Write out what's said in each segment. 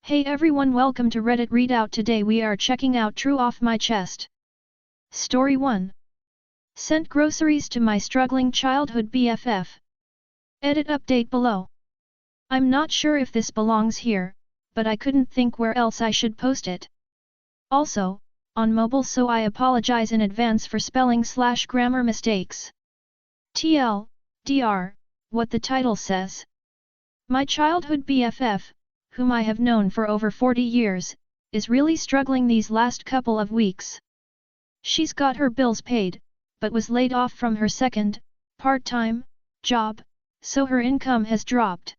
Hey everyone, welcome to Reddit Readout. Today we are checking out True Off My Chest. Story 1. Sent groceries to my struggling childhood BFF. Edit update below. I'm not sure if this belongs here, but I couldn't think where else I should post it. Also, on mobile, so I apologize in advance for spelling/grammar mistakes. TLDR, what the title says. My childhood BFF, whom I have known for over 40 years, is really struggling these last couple of weeks. She's got her bills paid, but was laid off from her second, part-time, job, so her income has dropped.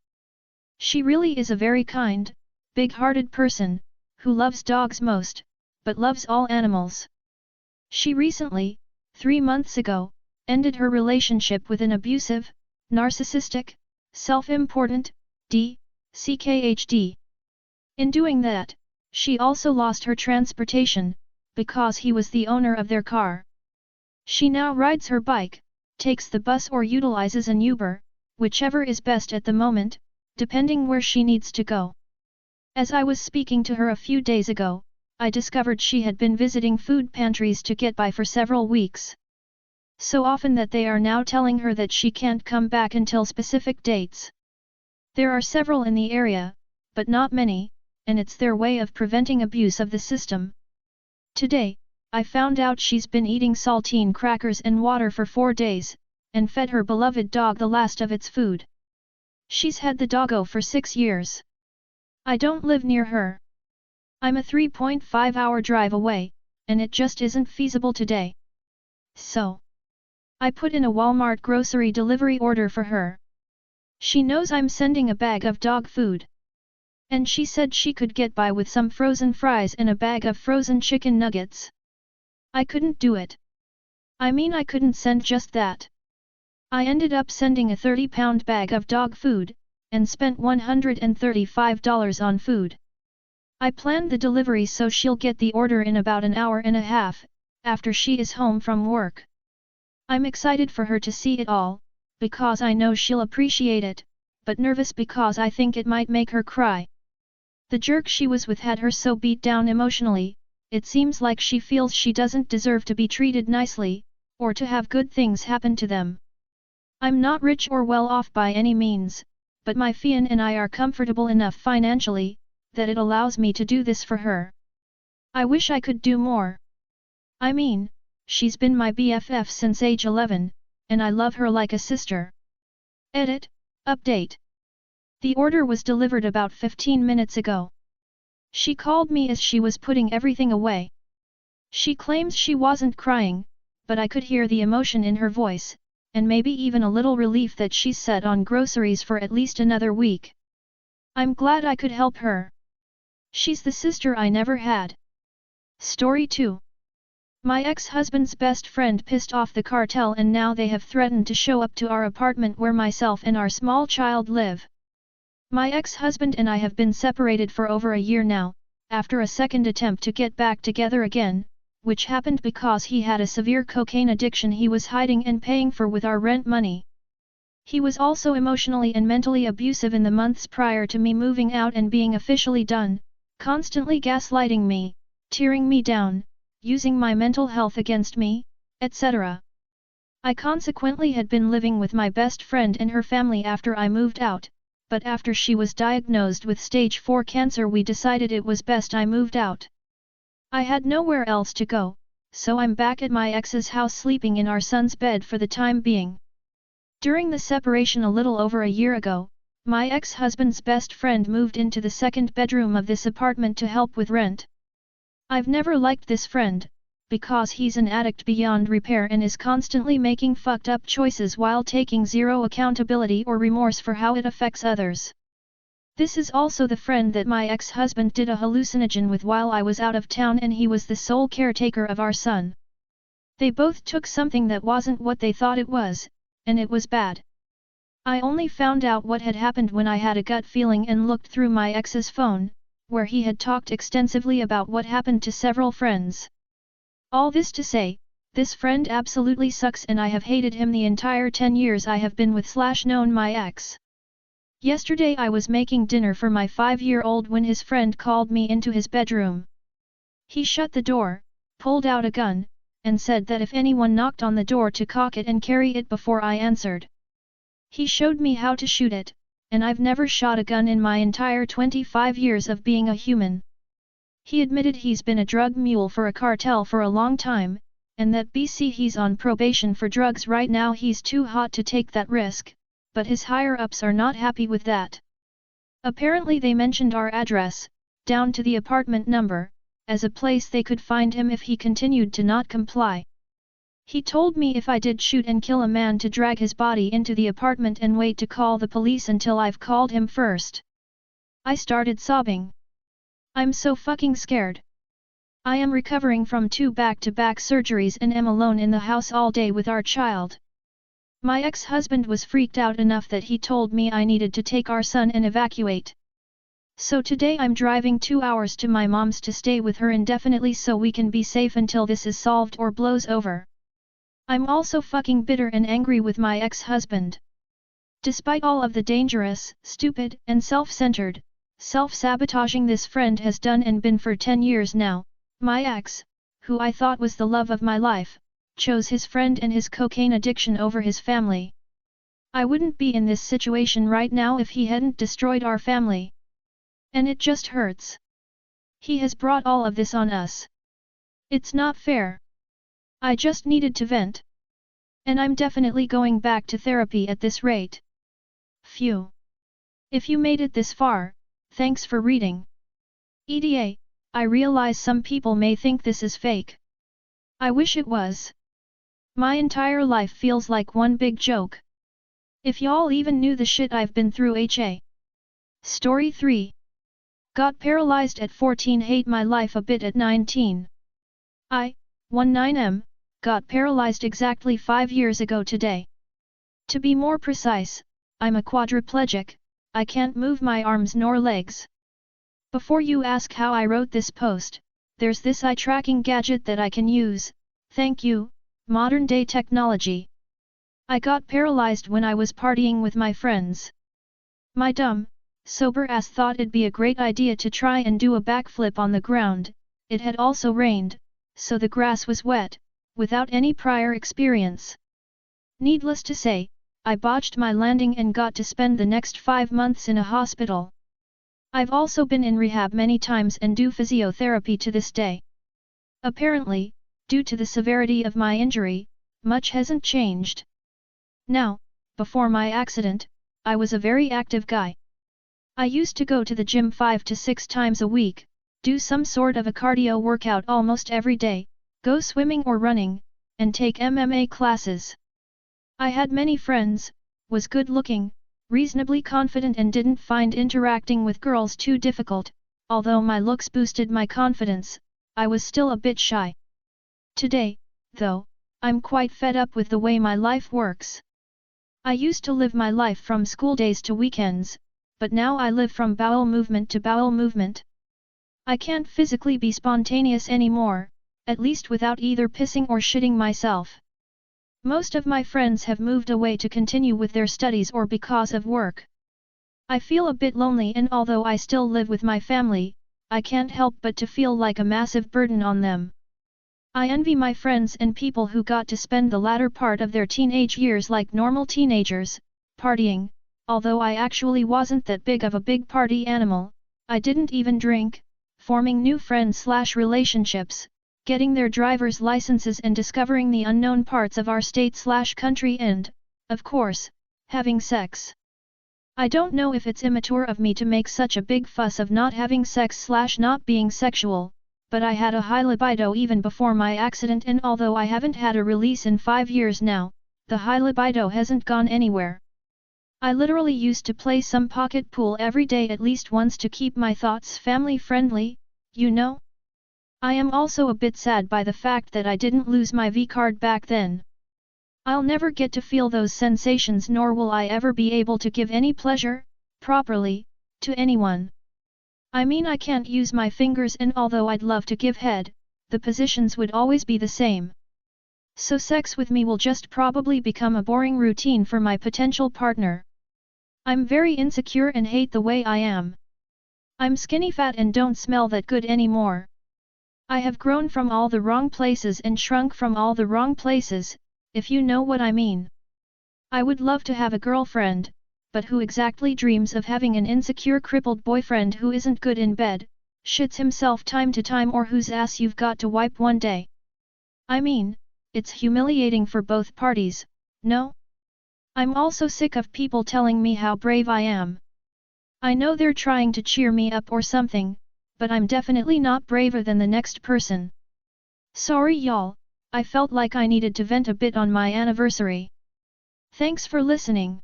She really is a very kind, big-hearted person, who loves dogs most, but loves all animals. She recently, 3 months ago, ended her relationship with an abusive, narcissistic, self-important, CKHD. In doing that, she also lost her transportation, because he was the owner of their car. She now rides her bike, takes the bus or utilizes an Uber, whichever is best at the moment, depending where she needs to go. As I was speaking to her a few days ago, I discovered she had been visiting food pantries to get by for several weeks. So often that they are now telling her that she can't come back until specific dates. There are several in the area, but not many, and it's their way of preventing abuse of the system. Today, I found out she's been eating saltine crackers and water for 4 days, and fed her beloved dog the last of its food. She's had the doggo for 6 years. I don't live near her. I'm a 3.5-hour drive away, and it just isn't feasible today. So, I put in a Walmart grocery delivery order for her. She knows I'm sending a bag of dog food. And she said she could get by with some frozen fries and a bag of frozen chicken nuggets. I couldn't do it. I mean, I couldn't send just that. I ended up sending a 30-pound bag of dog food, and spent $135 on food. I planned the delivery so she'll get the order in about an hour and a half, after she is home from work. I'm excited for her to see it all, because I know she'll appreciate it, but nervous because I think it might make her cry. The jerk she was with had her so beat down emotionally, it seems like she feels she doesn't deserve to be treated nicely, or to have good things happen to them. I'm not rich or well off by any means, but my fiancé and I are comfortable enough financially, that it allows me to do this for her. I wish I could do more. I mean, she's been my BFF since age 11, and I love her like a sister. Edit, update. The order was delivered about 15 minutes ago. She called me as she was putting everything away. She claims she wasn't crying, but I could hear the emotion in her voice, and maybe even a little relief that she's set on groceries for at least another week. I'm glad I could help her. She's the sister I never had. Story 2. My ex-husband's best friend pissed off the cartel, and now they have threatened to show up to our apartment where myself and our small child live. My ex-husband and I have been separated for over a year now, after a second attempt to get back together again, which happened because he had a severe cocaine addiction he was hiding and paying for with our rent money. He was also emotionally and mentally abusive in the months prior to me moving out and being officially done, constantly gaslighting me, tearing me down, using my mental health against me, etc. I consequently had been living with my best friend and her family after I moved out, but after she was diagnosed with stage 4 cancer, we decided it was best I moved out. I had nowhere else to go, so I'm back at my ex's house sleeping in our son's bed for the time being. During the separation a little over a year ago, my ex-husband's best friend moved into the second bedroom of this apartment to help with rent. I've never liked this friend, because he's an addict beyond repair and is constantly making fucked up choices while taking zero accountability or remorse for how it affects others. This is also the friend that my ex-husband did a hallucinogen with while I was out of town, and he was the sole caretaker of our son. They both took something that wasn't what they thought it was, and it was bad. I only found out what had happened when I had a gut feeling and looked through my ex's phone, where he had talked extensively about what happened to several friends. All this to say, this friend absolutely sucks, and I have hated him the entire 10 years I have been with / known my ex. Yesterday I was making dinner for my 5-year-old when his friend called me into his bedroom. He shut the door, pulled out a gun, and said that if anyone knocked on the door to cock it and carry it before I answered. He showed me how to shoot it, and I've never shot a gun in my entire 25 years of being a human. He admitted he's been a drug mule for a cartel for a long time, and that BC he's on probation for drugs right now. He's too hot to take that risk, but his higher-ups are not happy with that. Apparently they mentioned our address, down to the apartment number, as a place they could find him if he continued to not comply. He told me if I did shoot and kill a man to drag his body into the apartment and wait to call the police until I've called him first. I started sobbing. I'm so fucking scared. I am recovering from 2 back-to-back surgeries and am alone in the house all day with our child. My ex-husband was freaked out enough that he told me I needed to take our son and evacuate. So today I'm driving 2 hours to my mom's to stay with her indefinitely so we can be safe until this is solved or blows over. I'm also fucking bitter and angry with my ex-husband. Despite all of the dangerous, stupid, and self-centered, self-sabotaging this friend has done and been for 10 years now, my ex, who I thought was the love of my life, chose his friend and his cocaine addiction over his family. I wouldn't be in this situation right now if he hadn't destroyed our family. And it just hurts. He has brought all of this on us. It's not fair. I just needed to vent. And I'm definitely going back to therapy at this rate. Phew. If you made it this far, thanks for reading. EDA, I realize some people may think this is fake. I wish it was. My entire life feels like one big joke. If y'all even knew the shit I've been through. HA. Story 3. Got paralyzed at 14. Hate my life a bit at 19. 19M, got paralyzed exactly 5 years ago today. To be more precise, I'm a quadriplegic, I can't move my arms nor legs. Before you ask how I wrote this post, there's this eye tracking gadget that I can use, thank you, modern day technology. I got paralyzed when I was partying with my friends. My dumb, sober ass thought it'd be a great idea to try and do a backflip on the ground. It had also rained, so the grass was wet, without any prior experience. Needless to say, I botched my landing and got to spend the next 5 months in a hospital. I've also been in rehab many times and do physiotherapy to this day. Apparently, due to the severity of my injury, much hasn't changed. Now, before my accident, I was a very active guy. I used to go to the gym 5 to 6 times a week, do some sort of a cardio workout almost every day, go swimming or running, and take MMA classes. I had many friends, was good looking, reasonably confident and didn't find interacting with girls too difficult. Although my looks boosted my confidence, I was still a bit shy. Today, though, I'm quite fed up with the way my life works. I used to live my life from school days to weekends, but now I live from bowel movement to bowel movement. I can't physically be spontaneous anymore, at least without either pissing or shitting myself. Most of my friends have moved away to continue with their studies or because of work. I feel a bit lonely, and although I still live with my family, I can't help but to feel like a massive burden on them. I envy my friends and people who got to spend the latter part of their teenage years like normal teenagers, partying. Although I actually wasn't that big of a big party animal, I didn't even drink, forming new friends/relationships, getting their driver's licenses and discovering the unknown parts of our state/country and, of course, having sex. I don't know if it's immature of me to make such a big fuss of not having sex/not being sexual, but I had a high libido even before my accident, and although I haven't had a release in 5 years now, the high libido hasn't gone anywhere. I literally used to play some pocket pool every day at least once to keep my thoughts family friendly, you know? I am also a bit sad by the fact that I didn't lose my V-card back then. I'll never get to feel those sensations, nor will I ever be able to give any pleasure, properly, to anyone. I mean, I can't use my fingers, and although I'd love to give head, the positions would always be the same. So sex with me will just probably become a boring routine for my potential partner. I'm very insecure and hate the way I am. I'm skinny fat and don't smell that good anymore. I have grown from all the wrong places and shrunk from all the wrong places, if you know what I mean. I would love to have a girlfriend, but who exactly dreams of having an insecure crippled boyfriend who isn't good in bed, shits himself time to time or whose ass you've got to wipe one day? I mean, it's humiliating for both parties, no? I'm also sick of people telling me how brave I am. I know they're trying to cheer me up or something, but I'm definitely not braver than the next person. Sorry y'all, I felt like I needed to vent a bit on my anniversary. Thanks for listening.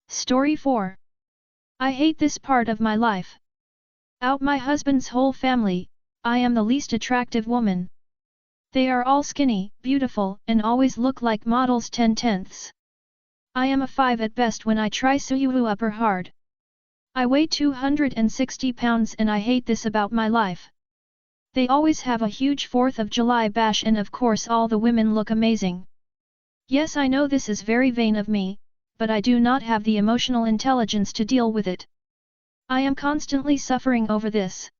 Story 4. I hate this part of my life. Out my husband's whole family, I am the least attractive woman. They are all skinny, beautiful, and always look like models 10/10. I am a 5 at best when I try suyu upper hard. I weigh 260 pounds and I hate this about my life. They always have a huge 4th of July bash and of course all the women look amazing. Yes, I know this is very vain of me, but I do not have the emotional intelligence to deal with it. I am constantly suffering over this.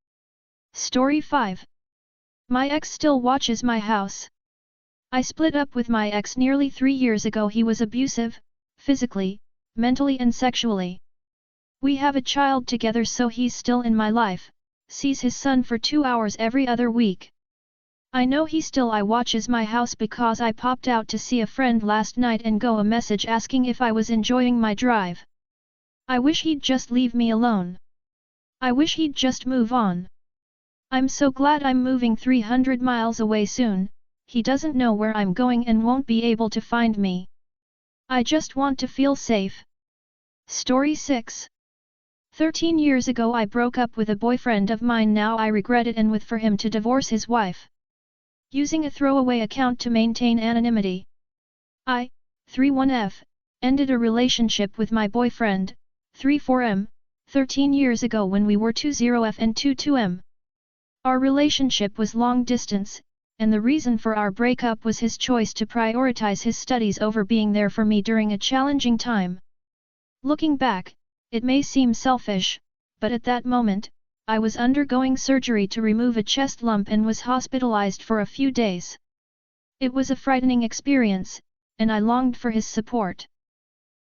Story 5. My ex still watches my house. I split up with my ex nearly 3 years ago. He was abusive, physically, mentally and sexually. We have a child together, so he's still in my life, sees his son for 2 hours every other week. I know he still watches my house because I popped out to see a friend last night and got a message asking if I was enjoying my drive. I wish he'd just leave me alone. I wish he'd just move on. I'm so glad I'm moving 300 miles away soon. He doesn't know where I'm going and won't be able to find me. I just want to feel safe. Story 6. 13 years ago I broke up with a boyfriend of mine. Now I regret it and with for him to divorce his wife. Using a throwaway account to maintain anonymity. I, 31F, ended a relationship with my boyfriend, 34M, 13 years ago when we were 20F and 22M. Our relationship was long distance, and the reason for our breakup was his choice to prioritize his studies over being there for me during a challenging time. Looking back, it may seem selfish, but at that moment, I was undergoing surgery to remove a chest lump and was hospitalized for a few days. It was a frightening experience, and I longed for his support.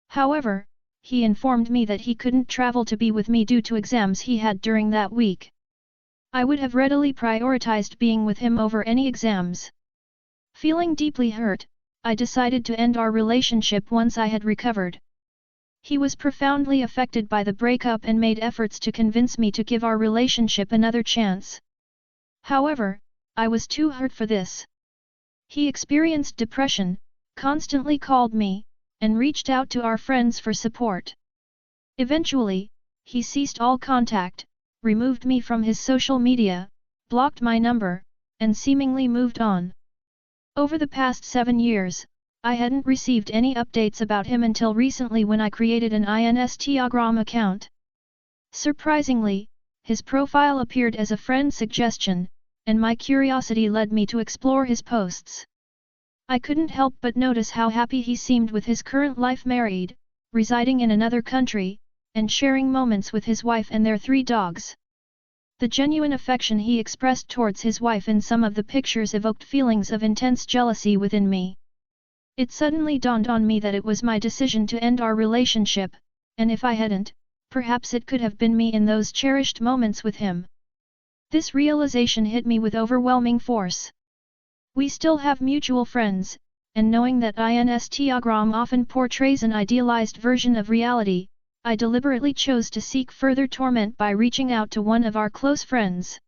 However, he informed me that he couldn't travel to be with me due to exams he had during that week. I would have readily prioritized being with him over any exams. Feeling deeply hurt, I decided to end our relationship once I had recovered. He was profoundly affected by the breakup and made efforts to convince me to give our relationship another chance. However, I was too hurt for this. He experienced depression, constantly called me, and reached out to our friends for support. Eventually, he ceased all contact, removed me from his social media, blocked my number, and seemingly moved on. Over the past 7 years, I hadn't received any updates about him until recently when I created an Instagram account. Surprisingly, his profile appeared as a friend suggestion, and my curiosity led me to explore his posts. I couldn't help but notice how happy he seemed with his current life, married, residing in another country, and sharing moments with his wife and their 3 dogs. The genuine affection he expressed towards his wife in some of the pictures evoked feelings of intense jealousy within me. It suddenly dawned on me that it was my decision to end our relationship, and if I hadn't, perhaps it could have been me in those cherished moments with him. This realization hit me with overwhelming force. We still have mutual friends, and knowing that Instagram often portrays an idealized version of reality, I deliberately chose to seek further torment by reaching out to one of our close friends.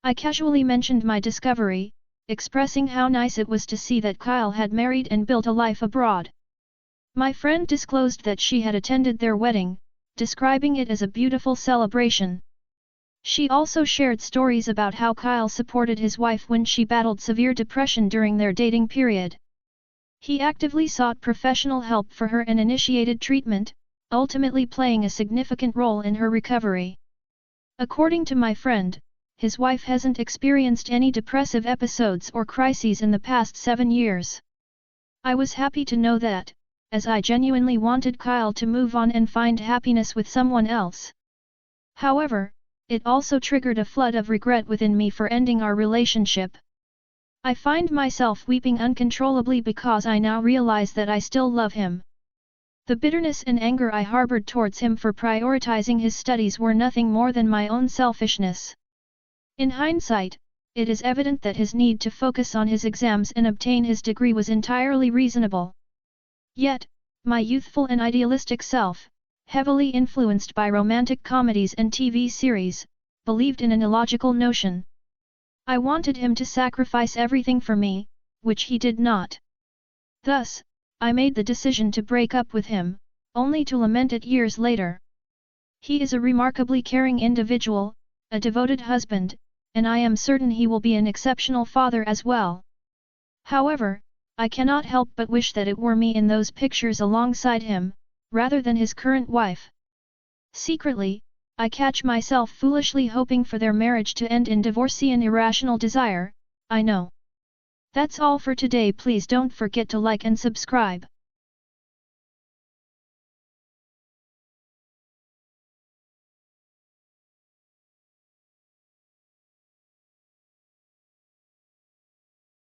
I casually mentioned my discovery, expressing how nice it was to see that Kyle had married and built a life abroad. My friend disclosed that she had attended their wedding, describing it as a beautiful celebration. She also shared stories about how Kyle supported his wife when she battled severe depression during their dating period. He actively sought professional help for her and initiated treatment, ultimately playing a significant role in her recovery. According to my friend, his wife hasn't experienced any depressive episodes or crises in the past 7 years. I was happy to know that, as I genuinely wanted Kyle to move on and find happiness with someone else. However, it also triggered a flood of regret within me for ending our relationship. I find myself weeping uncontrollably because I now realize that I still love him. The bitterness and anger I harbored towards him for prioritizing his studies were nothing more than my own selfishness. In hindsight, it is evident that his need to focus on his exams and obtain his degree was entirely reasonable. Yet, my youthful and idealistic self, heavily influenced by romantic comedies and TV series, believed in an illogical notion. I wanted him to sacrifice everything for me, which he did not. Thus, I made the decision to break up with him, only to lament it years later. He is a remarkably caring individual, a devoted husband, and I am certain he will be an exceptional father as well. However, I cannot help but wish that it were me in those pictures alongside him, rather than his current wife. Secretly, I catch myself foolishly hoping for their marriage to end in divorce and irrational desire, I know. That's all for today. Please don't forget to like and subscribe.